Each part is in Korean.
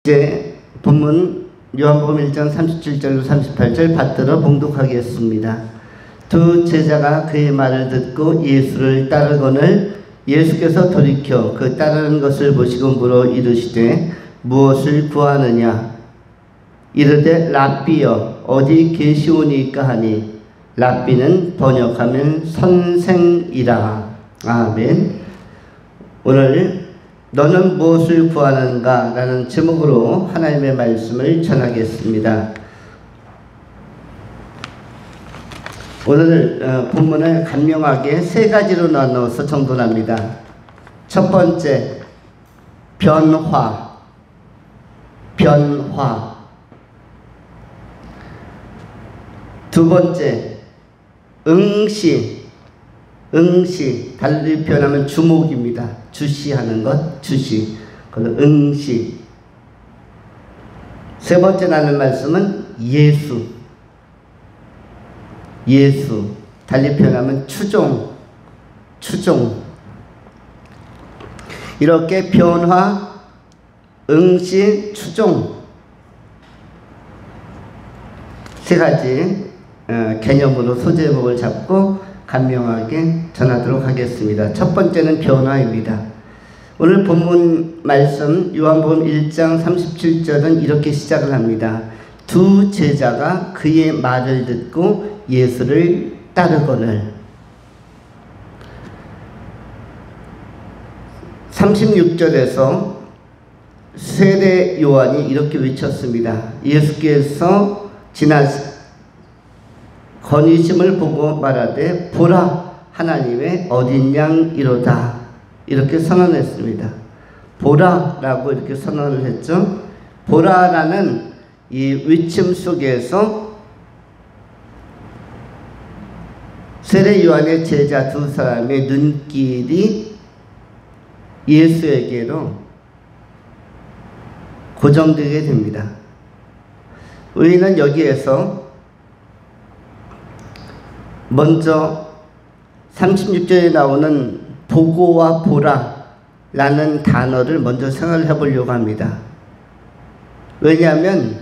이제 본문 요한복음 1장 37절로 38절 받들어 봉독하겠습니다. 두 제자가 그의 말을 듣고 예수를 따르거늘 예수께서 돌이켜 그 따르는 것을 보시고 물어 이르시되 무엇을 구하느냐? 이르되 랍비여 어디 계시오니까 하니 랍비는 번역하면 선생이라. 아멘. 오늘 너는 무엇을 구하는가? 라는 제목으로 하나님의 말씀을 전하겠습니다. 오늘 본문을 간명하게 세 가지로 나누어서 정돈합니다. 첫 번째, 변화. 두 번째, 응시. 달리 표현하면 주목입니다. 주시하는 것, 주시. 그래서 응시. 세 번째 나눌 말씀은 예수. 달리 표현하면 추종. 이렇게 변화, 응시, 추종. 세 가지 개념으로 소제목을 잡고 간명하게 전하도록 하겠습니다. 첫 번째는 변화입니다. 오늘 본문 말씀 요한복음 1장 37절은 이렇게 시작을 합니다. 두 제자가 그의 말을 듣고 예수를 따르거늘. 36절에서 세례 요한이 이렇게 외쳤습니다. 예수께서 건의심을 보고 말하되 보라 하나님의 어린 양이로다. 이렇게 선언했습니다. 보라라고 이렇게 선언을 했죠. 보라라는 이 외침 속에서 세례 요한의 제자 두 사람의 눈길이 예수에게로 고정되게 됩니다. 우리는 여기에서 먼저 36절에 나오는 보고와 보라라는 단어를 먼저 생각을 해보려고 합니다. 왜냐하면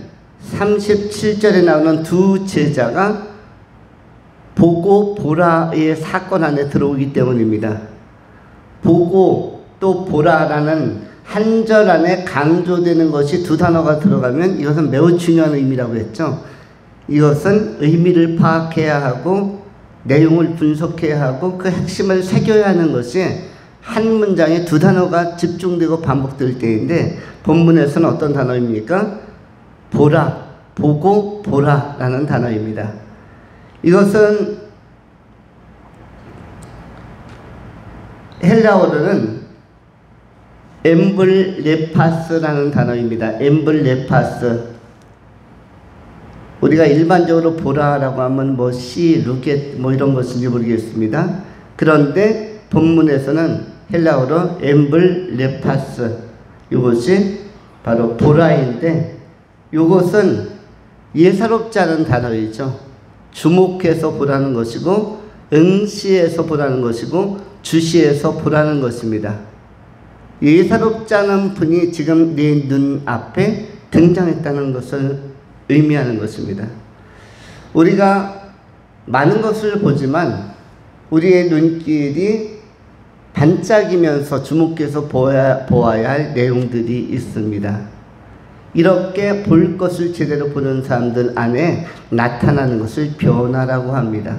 37절에 나오는 두 제자가 보고 보라의 사건 안에 들어오기 때문입니다. 보고 또 보라라는 한 절 안에 강조되는 것이 두 단어가 들어가면 이것은 매우 중요한 의미라고 했죠. 이것은 의미를 파악해야 하고 내용을 분석해야 하고 그 핵심을 새겨야 하는 것이 한 문장에 두 단어가 집중되고 반복될 때인데 본문에서는 어떤 단어입니까? 보라, 보고 보라라는 단어입니다. 이것은 헬라어로는 엠블레파스라는 단어입니다. 엠블레파스. 우리가 일반적으로 보라라고 하면 루겟 이런 것인지 모르겠습니다. 그런데 본문에서는 헬라어로 엠블레파스, 이것이 바로 보라인데 이것은 예사롭지 않은 단어이죠. 주목해서 보라는 것이고 응시해서 보라는 것이고 주시해서 보라는 것입니다. 예사롭지 않은 분이 지금 내 눈앞에 등장했다는 것을 의미하는 것입니다. 우리가 많은 것을 보지만 우리의 눈길이 반짝이면서 주목해서 보아야 할 내용들이 있습니다. 이렇게 볼 것을 제대로 보는 사람들 안에 나타나는 것을 변화라고 합니다.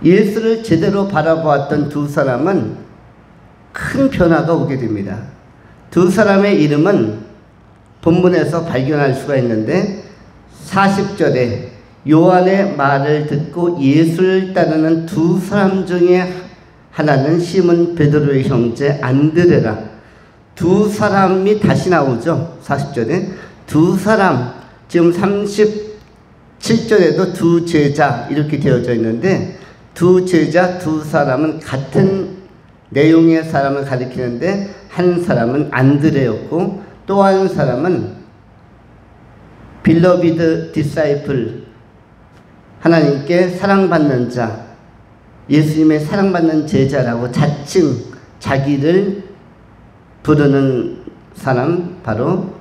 예수를 제대로 바라보았던 두 사람은 큰 변화가 오게 됩니다. 두 사람의 이름은 본문에서 발견할 수가 있는데 40절에 요한의 말을 듣고 예수를 따르는 두 사람 중에 하나는 시몬 베드로의 형제 안드레라. 두 사람이 다시 나오죠. 40절에 두 사람, 지금 37절에도 두 제자 이렇게 되어져 있는데 두 제자 두 사람은 같은 내용의 사람을 가리키는데 한 사람은 안드레였고 또 한 사람은 빌러비드 디사이플, 하나님께 사랑받는 자, 예수님의 사랑받는 제자라고 자칭 자기를 부르는 사람 바로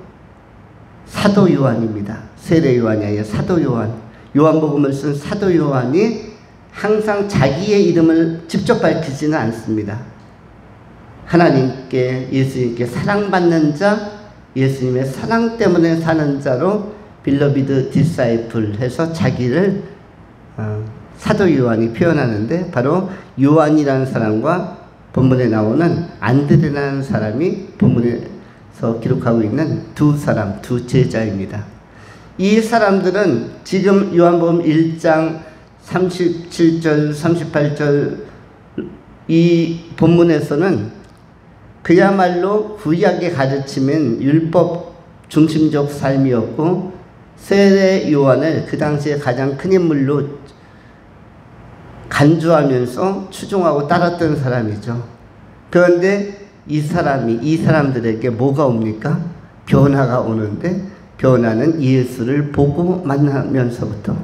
사도 요한입니다. 세례 요한이 아니라 사도 요한. 요한복음을 쓴 사도 요한이 항상 자기의 이름을 직접 밝히지는 않습니다. 하나님께, 예수님께 사랑받는 자, 예수님의 사랑 때문에 사는 자로 빌러비드 디사이플 해서 자기를 사도 요한이 표현하는데, 바로 요한이라는 사람과 본문에 나오는 안드레라는 사람이 본문에서 기록하고 있는 두 사람, 두 제자입니다. 이 사람들은 지금 요한복음 1장 37절, 38절 이 본문에서는 그야말로 구약의 가르침인 율법 중심적 삶이었고, 세례 요한을 그 당시에 가장 큰 인물로 간주하면서 추종하고 따랐던 사람이죠. 그런데 이 사람들에게 뭐가 옵니까? 변화가 오는데, 변화는 예수를 보고 만나면서부터,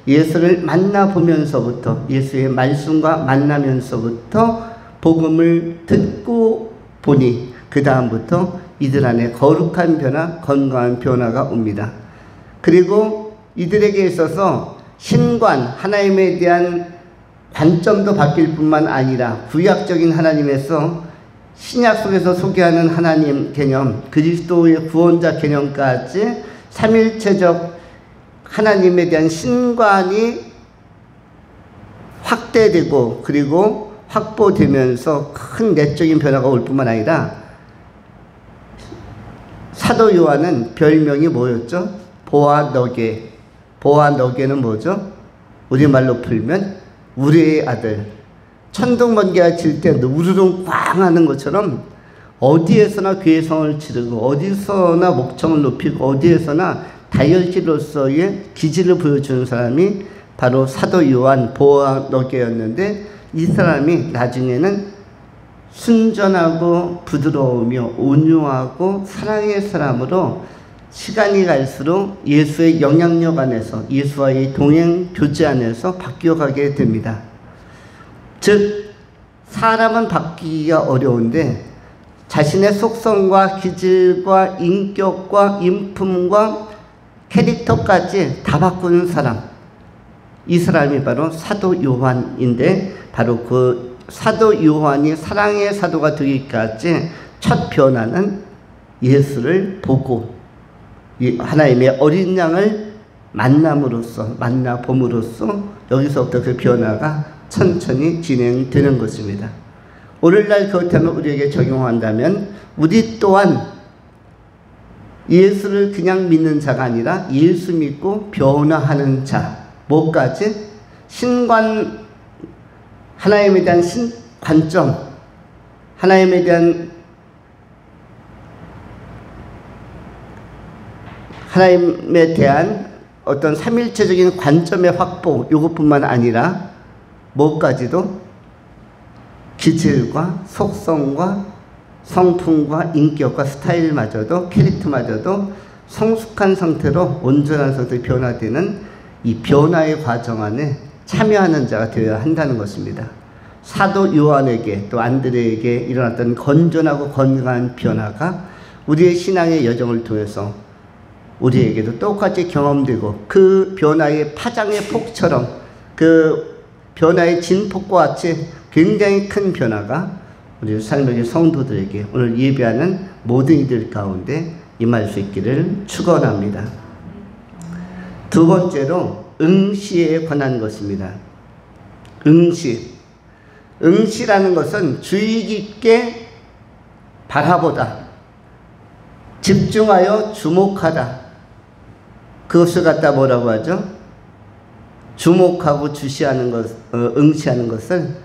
예수를 만나보면서부터, 예수의 말씀과 만나면서부터 복음을 듣고 보니 그 다음부터 이들 안에 거룩한 변화, 건강한 변화가 옵니다. 그리고 이들에게 있어서 신관, 하나님에 대한 관점도 바뀔 뿐만 아니라 구약적인 하나님에서 신약 속에서 소개하는 하나님 개념, 그리스도의 구원자 개념까지 삼일체적 하나님에 대한 신관이 확대되고 그리고 확보되면서 큰 내적인 변화가 올 뿐만 아니라, 사도 요한은 별명이 뭐였죠? 보아너게. 보아너게는 뭐죠? 우리말로 풀면 우리의 아들. 천둥번개가 칠 때 우르릉 꽝 하는 것처럼 어디에서나 괴성을 지르고 어디서나 목청을 높이고 어디에서나 다혈질로서의 기질을 보여주는 사람이 바로 사도 요한 보아너게였는데, 이 사람이 나중에는 순전하고 부드러우며 온유하고 사랑의 사람으로 시간이 갈수록 예수의 영향력 안에서, 예수와의 동행 교제 안에서 바뀌어가게 됩니다. 즉 사람은 바뀌기가 어려운데 자신의 속성과 기질과 인격과 인품과 캐릭터까지 다 바꾸는 사람, 이 사람이 바로 사도 요한인데, 바로 그 사도 요한이 사랑의 사도가 되기까지 첫 변화는 예수를 보고 하나님의 어린 양을 만남으로써, 만나봄으로써 여기서부터 그 변화가 천천히 진행되는 것입니다. 오늘날 그렇다면 우리에게 적용한다면 우리 또한 예수를 그냥 믿는 자가 아니라 예수 믿고 변화하는 자, 뭐까지? 신관, 하나님에 대한 관점, 하나님에 대한 어떤 삼일체적인 관점의 확보, 이것뿐만 아니라 뭐까지도? 기질과 속성과 성품과 인격과 스타일마저도, 캐릭터마저도 성숙한 상태로, 온전한 상태로 변화되는 이 변화의 과정 안에 참여하는 자가 되어야 한다는 것입니다. 사도 요한에게 또 안드레에게 일어났던 건전하고 건강한 변화가 우리의 신앙의 여정을 통해서 우리에게도 똑같이 경험되고, 그 변화의 파장의 폭처럼, 그 변화의 진폭과 같이 굉장히 큰 변화가 우리 삶의 성도들에게, 오늘 예배하는 모든 이들 가운데 임할 수 있기를 축원합니다. 두 번째로 응시에 관한 것입니다. 응시라는 것은 주의 깊게 바라보다, 집중하여 주목하다. 그것을 갖다 뭐라고 하죠? 주목하고 주시하는 것, 응시하는 것을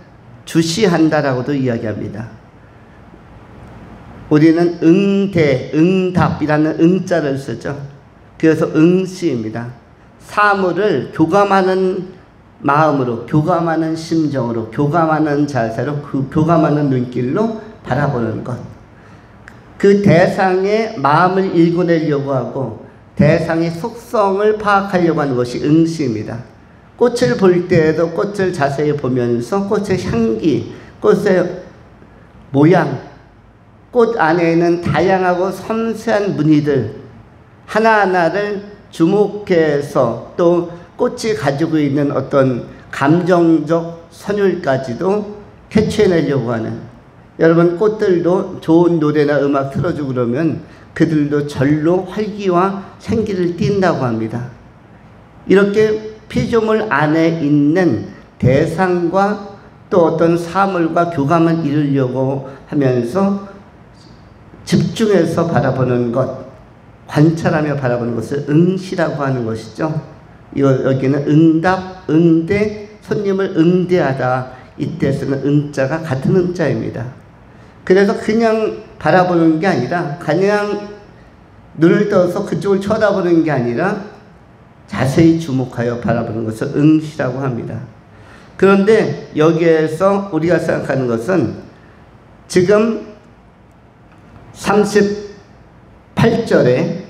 주시한다라고도 이야기합니다. 우리는 응대, 응답이라는 응자를 쓰죠. 그래서 응시입니다. 사물을 교감하는 마음으로, 교감하는 심정으로, 교감하는 자세로, 교감하는 눈길로 바라보는 것. 그 대상의 마음을 읽어내려고 하고 대상의 속성을 파악하려고 하는 것이 응시입니다. 꽃을 볼 때에도 꽃을 자세히 보면서 꽃의 향기, 꽃의 모양, 꽃 안에 있는 다양하고 섬세한 무늬들 하나하나를 주목해서 또 꽃이 가지고 있는 어떤 감정적 선율까지도 캐치해내려고 하는, 여러분 꽃들도 좋은 노래나 음악 틀어주고 그러면 그들도 절로 활기와 생기를 띈다고 합니다. 이렇게 피조물 안에 있는 대상과 또 어떤 사물과 교감을 이루려고 하면서 집중해서 바라보는 것, 관찰하며 바라보는 것을 응시라고 하는 것이죠. 여기는 응답, 응대, 손님을 응대하다, 이때 쓰는 응자가 같은 응자입니다. 그래서 그냥 바라보는 게 아니라, 그냥 눈을 떠서 그쪽을 쳐다보는 게 아니라 자세히 주목하여 바라보는 것을 응시라고 합니다. 그런데 여기에서 우리가 생각하는 것은 지금 38절에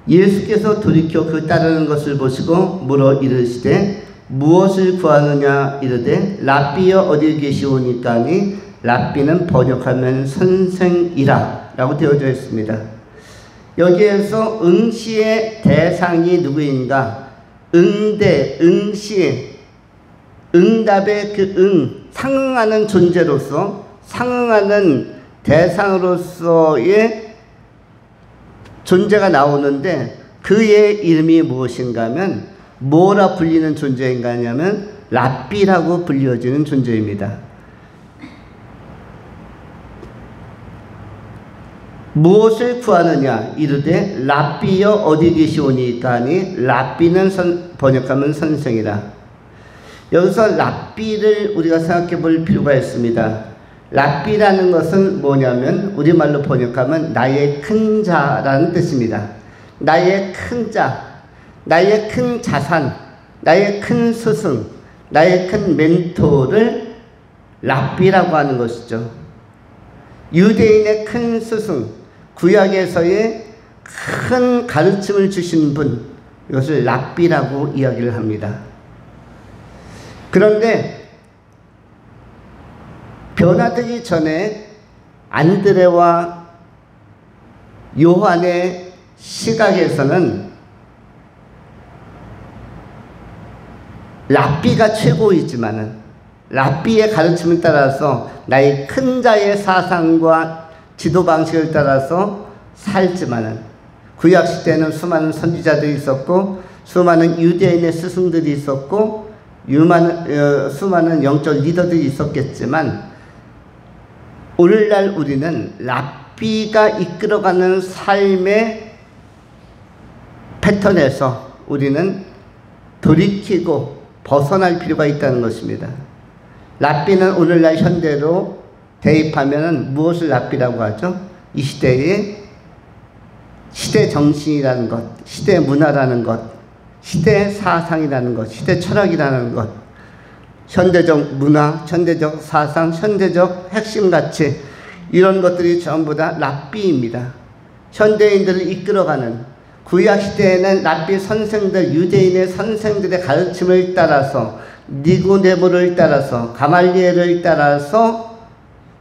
예수께서 돌이켜 그 따르는 것을 보시고 물어 이르시되 무엇을 구하느냐 이르되 랍비여 어디 계시오니까니, 랍비는 번역하면 선생이라 라고 되어져 있습니다. 여기에서 응시의 대상이 누구인가? 응대, 응시, 응답의 그 상응하는 존재로서, 상응하는 대상으로서의 존재가 나오는데, 그의 이름이 무엇인가 하면 뭐라 불리는 존재인가 하냐면 랍비라고 불려지는 존재입니다. 무엇을 구하느냐 이르되 랍비여 어디 계시오니까 하니, 랍비는 번역하면 선생이라. 여기서 랍비를 우리가 생각해 볼 필요가 있습니다. 랍비라는 것은 뭐냐면 우리말로 번역하면 나의 큰 자라는 뜻입니다. 나의 큰 자, 나의 큰 자산, 나의 큰 스승, 나의 큰 멘토를 랍비라고 하는 것이죠. 유대인의 큰 스승, 구약에서의 큰 가르침을 주신 분, 이것을 랍비라고 이야기를 합니다. 그런데 변화되기 전에 안드레와 요한의 시각에서는 랍비가 최고이지만은, 랍비의 가르침을 따라서 나의 큰 자의 사상과 지도 방식을 따라서 살지만은, 구약 시대에는 수많은 선지자들이 있었고 수많은 유대인의 스승들이 있었고 수많은 영적 리더들이 있었겠지만, 오늘날 우리는 랍비가 이끌어가는 삶의 패턴에서 우리는 돌이키고 벗어날 필요가 있다는 것입니다. 랍비는 오늘날 현대로 대입하면 무엇을 랍비라고 하죠? 이 시대의 시대 정신이라는 것, 시대 문화라는 것, 시대 사상이라는 것, 시대 철학이라는 것, 현대적 문화, 현대적 사상, 현대적 핵심 가치, 이런 것들이 전부 다 랍비입니다. 현대인들을 이끌어가는, 구약 시대에는 랍비 선생들, 유대인의 선생들의 가르침을 따라서, 니고데모를 따라서, 가말리엘을 따라서,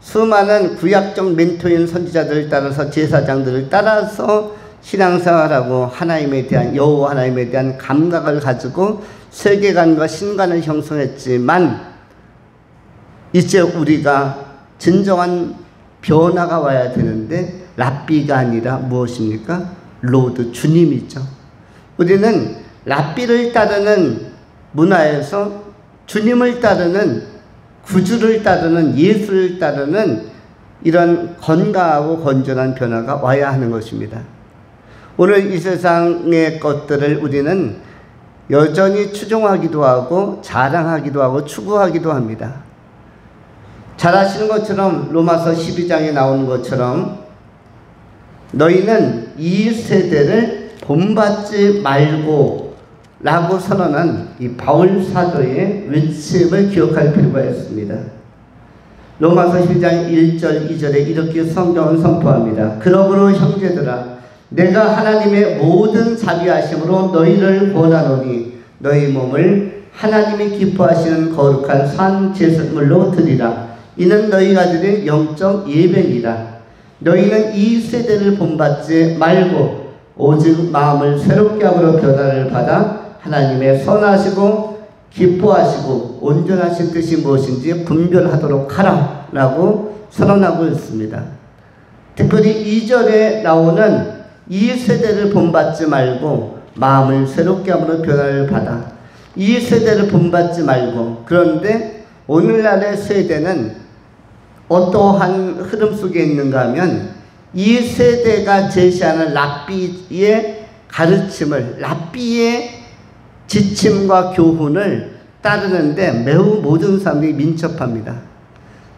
수많은 구약적 멘토인 선지자들을 따라서, 제사장들을 따라서 신앙생활하고 하나님에 대한, 여호와 하나님에 대한 감각을 가지고 세계관과 신관을 형성했지만, 이제 우리가 진정한 변화가 와야 되는데 랍비가 아니라 무엇입니까? 로드, 주님이죠. 우리는 랍비를 따르는 문화에서 주님을 따르는, 구주를 따르는, 예수를 따르는 이런 건강하고 건전한 변화가 와야 하는 것입니다. 오늘 이 세상의 것들을 우리는 여전히 추종하기도 하고 자랑하기도 하고 추구하기도 합니다. 잘 아시는 것처럼 로마서 12장에 나오는 것처럼 너희는 이 세대를 본받지 말고 라고 선언한 이 바울 사도의 외침을 기억할 필요가 있습니다. 로마서 12장 1절 2절에 이렇게 성경은 선포합니다. 그러므로 형제들아, 내가 하나님의 모든 자비하심으로 너희를 권하노니 너희 몸을 하나님이 기뻐하시는 거룩한 산 제물로 드리라. 이는 너희가 드릴 영적 예배니라. 너희는 이 세대를 본받지 말고 오직 마음을 새롭게 함으로 변화를 받아 하나님의 선하시고 기뻐하시고 온전하신 뜻이 무엇인지 분별하도록 하라 라고 선언하고 있습니다. 특별히 2절에 나오는 이 세대를 본받지 말고 마음을 새롭게 함으로 변화를 받아, 이 세대를 본받지 말고. 그런데 오늘날의 세대는 어떠한 흐름 속에 있는가 하면 이 세대가 제시하는 랍비의 가르침을, 랍비의 지침과 교훈을 따르는데 매우 모든 사람들이 민첩합니다.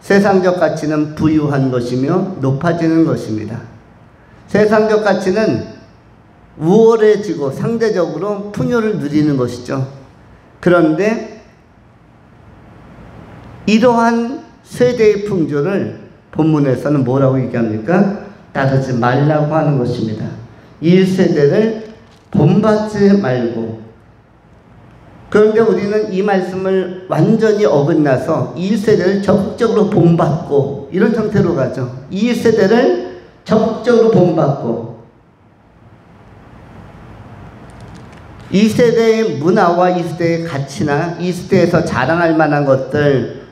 세상적 가치는 부유한 것이며 높아지는 것입니다. 세상적 가치는 우월해지고 상대적으로 풍요를 누리는 것이죠. 그런데 이러한 세대의 풍조를 본문에서는 뭐라고 얘기합니까? 따르지 말라고 하는 것입니다. 이 세대를 본받지 말고. 그런데 우리는 이 말씀을 완전히 어긋나서 이 세대를 적극적으로 본받고 이런 형태로 가죠. 이 세대를 적극적으로 본받고 이 세대의 문화와 이 세대의 가치나 이 세대에서 자랑할 만한 것들,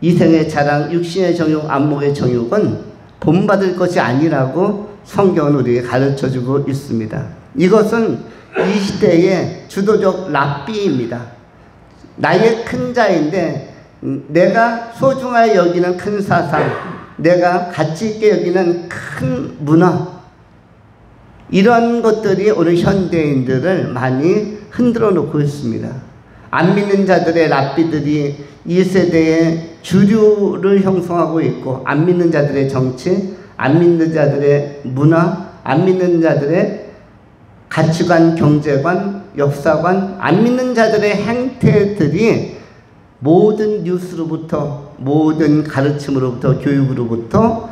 이생의 자랑, 육신의 정욕, 안목의 정욕은 본받을 것이 아니라고 성경은 우리에게 가르쳐주고 있습니다. 이것은 이 시대의 주도적 랍비입니다. 나의 큰 자인데 내가 소중하게 여기는 큰 사상, 내가 가치 있게 여기는 큰 문화, 이런 것들이 오늘 현대인들을 많이 흔들어 놓고 있습니다. 안 믿는 자들의 랍비들이 이 세대의 주류를 형성하고 있고, 안 믿는 자들의 정치, 안 믿는 자들의 문화, 안 믿는 자들의 가치관, 경제관, 역사관, 안 믿는 자들의 행태들이 모든 뉴스로부터, 모든 가르침으로부터, 교육으로부터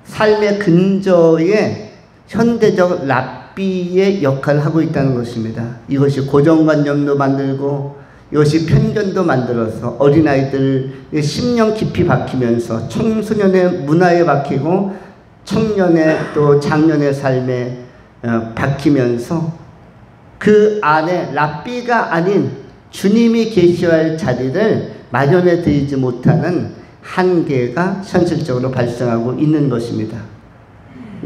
삶의 근저에 현대적 랍비의 역할을 하고 있다는 것입니다. 이것이 고정관념도 만들고 이것이 편견도 만들어서 어린아이들의 심령 깊이 박히면서 청소년의 문화에 박히고 청년의 또 장년의 삶에 박히면서 그 안에 랍비가 아닌 주님이 계셔야 할 자리를 마련해 드리지 못하는 한계가 현실적으로 발생하고 있는 것입니다.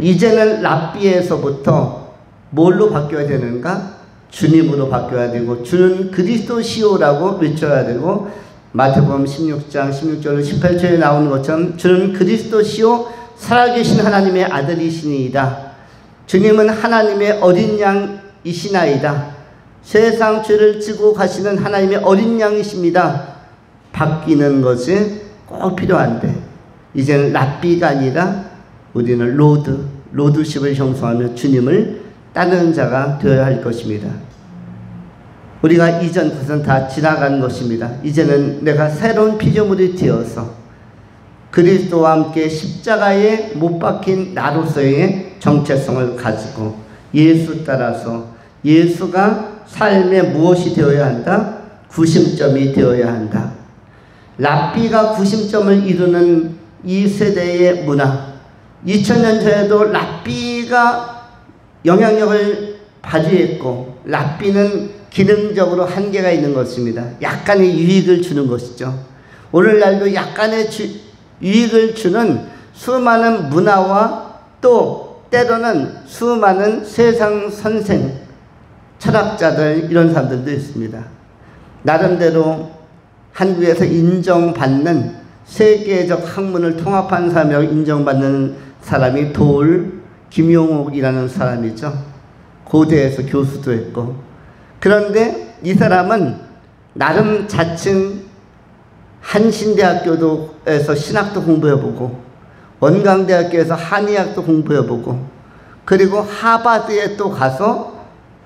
이제는 랍비에서부터 뭘로 바뀌어야 되는가? 주님으로 바뀌어야 되고, 주는 그리스도시오라고 외쳐야 되고, 마태복음 16장 16절 18절에 나오는 것처럼 주는 그리스도시오, 살아계신 하나님의 아들이시니이다. 주님은 하나님의 어린 양이시나이다. 세상 죄를 지고 가시는 하나님의 어린 양이십니다. 바뀌는 것이 꼭 필요한데 이제는 랍비가 아니라 우리는 로드십을 형성하며 주님을 따르는 자가 되어야 할 것입니다. 우리가 이전 것은 다 지나간 것입니다. 이제는 내가 새로운 피조물이 되어서 그리스도와 함께 십자가에 못 박힌 나로서의 정체성을 가지고 예수 따라서 예수가 삶에 무엇이 되어야 한다? 구심점이 되어야 한다. 랍비가 구심점을 이루는 이 세대의 문화, 2000년 전에도 랍비가 영향력을 발휘했고, 랍비는 기능적으로 한계가 있는 것입니다. 약간의 유익을 주는 것이죠. 오늘날도 약간의 유익을 주는 수많은 문화와 또 때로는 수많은 세상 선생, 철학자들, 이런 사람들도 있습니다. 나름대로 한국에서 인정받는 세계적 학문을 통합한 사람이라고 인정받는 사람이 김용옥이라는 사람이죠. 고대에서 교수도 했고. 그런데 이 사람은 나름 자칭 한신대학교에서 신학도 공부해보고, 원광대학교에서 한의학도 공부해보고, 그리고 하버드에 또 가서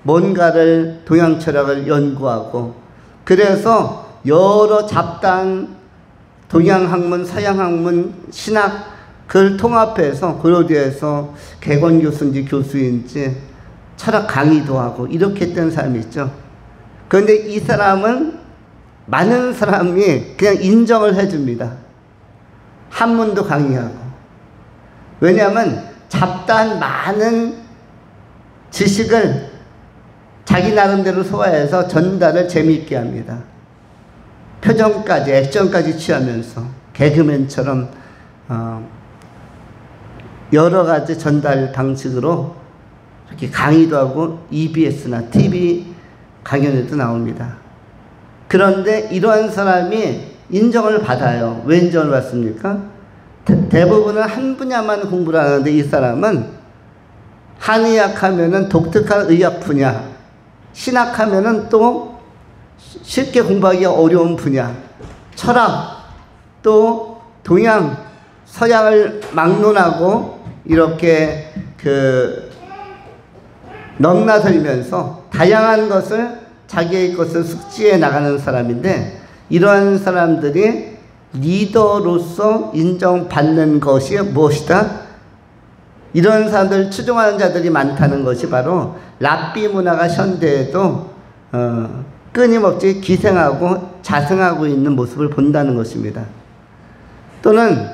뭔가를 동양철학을 연구하고, 그래서 여러 잡다한 동양학문, 서양학문, 신학, 그걸 통합해서 그로디에서 개건교수인지 교수인지 철학 강의도 하고 이렇게 했던 사람이 있죠. 그런데 이 사람은 많은 사람이 그냥 인정을 해줍니다. 한문도 강의하고. 왜냐하면 잡다한 많은 지식을 자기 나름대로 소화해서 전달을 재미있게 합니다. 표정까지, 액션까지 취하면서 개그맨처럼 여러 가지 전달 방식으로 이렇게 강의도 하고 EBS나 TV 강연에도 나옵니다. 그런데 이러한 사람이 인정을 받아요. 왜 인정을 받습니까? 대부분은 한 분야만 공부를 하는데 이 사람은 한의학 하면은 독특한 의학 분야, 신학 하면은 또 쉽게 공부하기 어려운 분야, 철학, 또 동양, 서양을 막론하고 이렇게 넘나들면서 다양한 것을 자기의 것을 숙지해 나가는 사람인데, 이러한 사람들이 리더로서 인정받는 것이 무엇이다? 이런 사람들을 추종하는 자들이 많다는 것이 바로 랍비 문화가 현대에도 끊임없이 기생하고 자생하고 있는 모습을 본다는 것입니다. 또는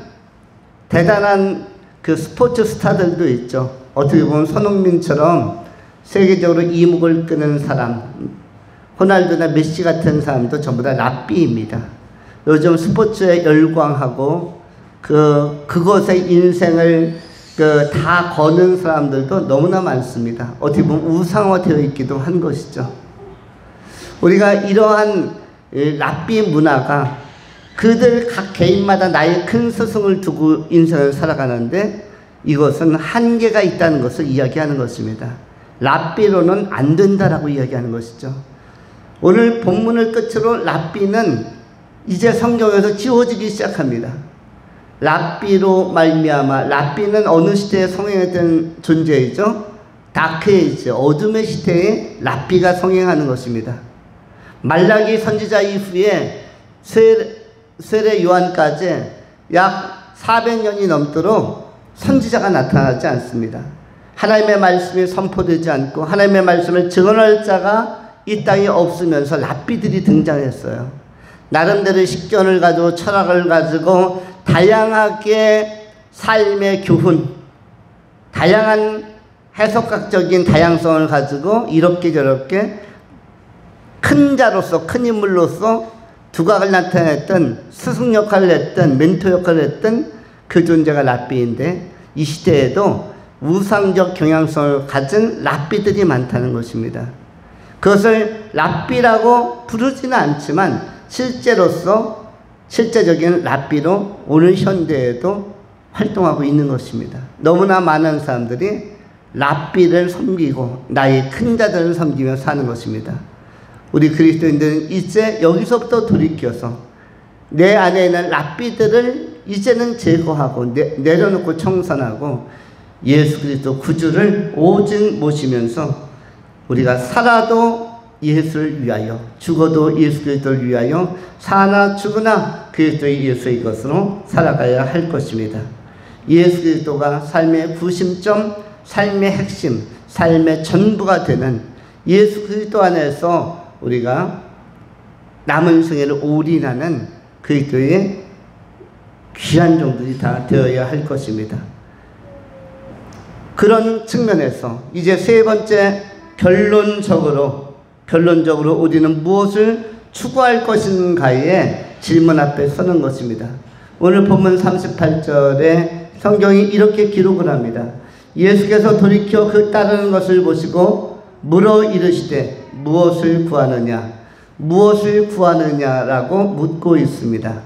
대단한 그 스포츠 스타들도 있죠. 어떻게 보면 손흥민처럼 세계적으로 이목을 끄는 사람, 호날두나 메시 같은 사람도 전부 다 랍비입니다. 요즘 스포츠에 열광하고 그것에 인생을 다 거는 사람들도 너무나 많습니다. 어떻게 보면 우상화되어 있기도 한 것이죠. 우리가 이러한 랍비 문화가 그들 각 개인마다 나의 큰 스승을 두고 인생을 살아가는데 이것은 한계가 있다는 것을 이야기하는 것입니다. 랍비로는 안 된다라고 이야기하는 것이죠. 오늘 본문을 끝으로 랍비는 이제 성경에서 지워지기 시작합니다. 랍비로 말미암아, 랍비는 어느 시대에 성행했던 존재이죠? 다크에이지, 어둠의 시대에 랍비가 성행하는 것입니다. 말라기 선지자 이후에 세례 요한까지 약 400년이 넘도록 선지자가 나타나지 않습니다. 하나님의 말씀이 선포되지 않고 하나님의 말씀을 증언할 자가 이 땅에 없으면서 랍비들이 등장했어요. 나름대로 식견을 가지고 철학을 가지고 다양하게 삶의 교훈, 다양한 해석학적인 다양성을 가지고 이렇게 저렇게 큰 자로서, 큰 인물로서 두각을 나타냈던, 스승 역할을 했던, 멘토 역할을 했던 그 존재가 랍비인데, 이 시대에도 우상적 경향성을 가진 랍비들이 많다는 것입니다. 그것을 랍비라고 부르지는 않지만 실제적인 랍비로 오늘 현대에도 활동하고 있는 것입니다. 너무나 많은 사람들이 랍비를 섬기고 나의 큰 자들을 섬기며 사는 것입니다. 우리 그리스도인들은 이제 여기서부터 돌이켜서 내 안에 있는 랍비들을 이제는 제거하고 내려놓고 청산하고 예수 그리스도 구주를 오직 모시면서 우리가 살아도 예수를 위하여, 죽어도 예수 그리스도를 위하여, 사나 죽으나 그리스도의 예수의 것으로 살아가야 할 것입니다. 예수 그리스도가 삶의 구심점, 삶의 핵심, 삶의 전부가 되는 예수 그리스도 안에서 우리가 남은 생애를 올인하는 그리스도의 귀한 종들이 다 되어야 할 것입니다. 그런 측면에서 이제 세 번째 결론적으로 우리는 무엇을 추구할 것인가의 질문 앞에 서는 것입니다. 오늘 본문 38절에 성경이 이렇게 기록을 합니다. 예수께서 돌이켜 그 따르는 것을 보시고 물어 이르시되 무엇을 구하느냐? 무엇을 구하느냐라고 묻고 있습니다.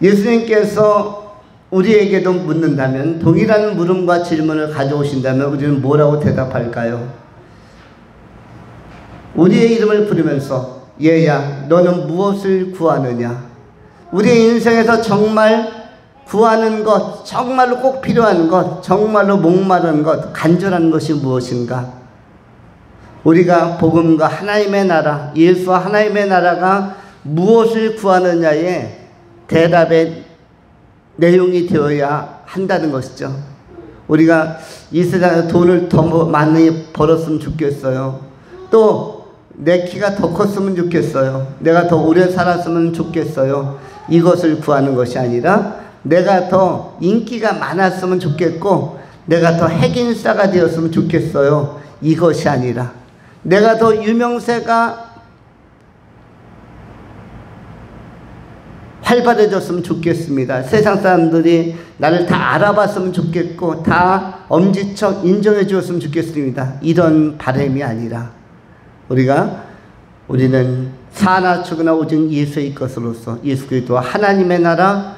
예수님께서 우리에게도 묻는다면, 동일한 물음과 질문을 가져오신다면 우리는 뭐라고 대답할까요? 우리의 이름을 부르면서 얘야 너는 무엇을 구하느냐? 우리의 인생에서 정말 구하는 것, 정말로 꼭 필요한 것, 정말로 목마른 것, 간절한 것이 무엇인가? 우리가 복음과 하나님의 나라, 예수와 하나님의 나라가 무엇을 구하느냐의 대답의 내용이 되어야 한다는 것이죠. 우리가 이 세상에 돈을 더 많이 벌었으면 좋겠어요. 또 내 키가 더 컸으면 좋겠어요. 내가 더 오래 살았으면 좋겠어요. 이것을 구하는 것이 아니라 내가 더 인기가 많았으면 좋겠고 내가 더 핵인싸가 되었으면 좋겠어요. 이것이 아니라 내가 더 유명세가 활발해졌으면 좋겠습니다. 세상 사람들이 나를 다 알아봤으면 좋겠고 다 엄지척 인정해 주었으면 좋겠습니다. 이런 바람이 아니라 우리는 사나 죽으나 오직 예수의 것으로서 예수 그리스도와 하나님의 나라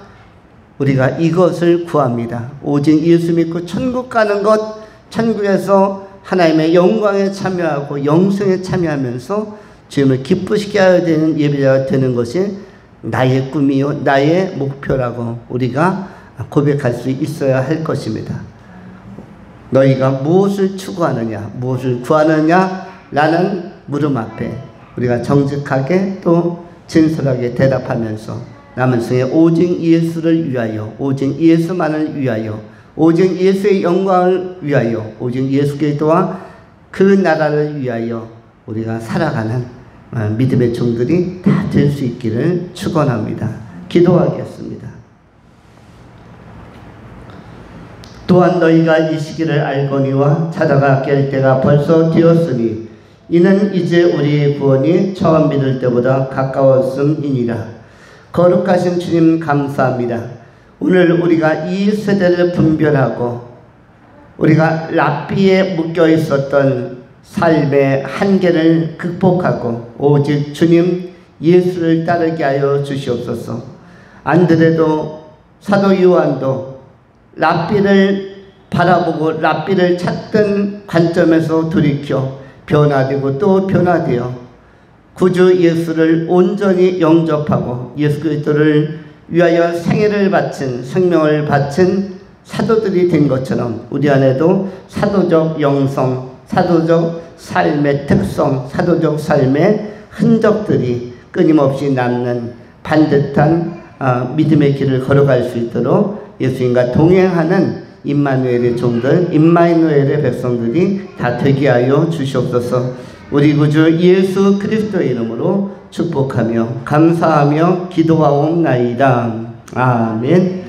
우리가 이것을 구합니다. 오직 예수 믿고 천국 가는 것, 천국에서 하나님의 영광에 참여하고 영생에 참여하면서 주님을 기쁘시게 하여야 되는 예배자가 되는 것이 나의 꿈이요 나의 목표라고 우리가 고백할 수 있어야 할 것입니다. 너희가 무엇을 추구하느냐 무엇을 구하느냐 라는 물음 앞에 우리가 정직하게 또 진솔하게 대답하면서 남은 생에 오직 예수를 위하여 오직 예수만을 위하여 오직 예수의 영광을 위하여 오직 예수 그리스도와 그 나라를 위하여 우리가 살아가는 믿음의 종들이 다 될 수 있기를 축원합니다. 기도하겠습니다. 또한 너희가 이 시기를 알거니와 찾아가 깰 때가 벌써 되었으니 이는 이제 우리의 구원이 처음 믿을 때보다 가까웠음이니라. 거룩하신 주님 감사합니다. 오늘 우리가 이 세대를 분별하고 우리가 랍비에 묶여 있었던 삶의 한계를 극복하고 오직 주님 예수를 따르게 하여 주시옵소서. 안드레도 사도 요한도 랍비를 바라보고 랍비를 찾던 관점에서 돌이켜 변화되고 또 변화되어 구주 예수를 온전히 영접하고 예수 그리스도를 위하여 생애를 바친 생명을 바친 사도들이 된 것처럼 우리 안에도 사도적 영성, 사도적 삶의 특성, 사도적 삶의 흔적들이 끊임없이 남는 반듯한 믿음의 길을 걸어갈 수 있도록 예수님과 동행하는 임마누엘의 종들, 임마누엘의 백성들이 다 되게 하여 주시옵소서. 우리 구주 예수 그리스도의 이름으로 축복하며 감사하며 기도하옵나이다. 아멘.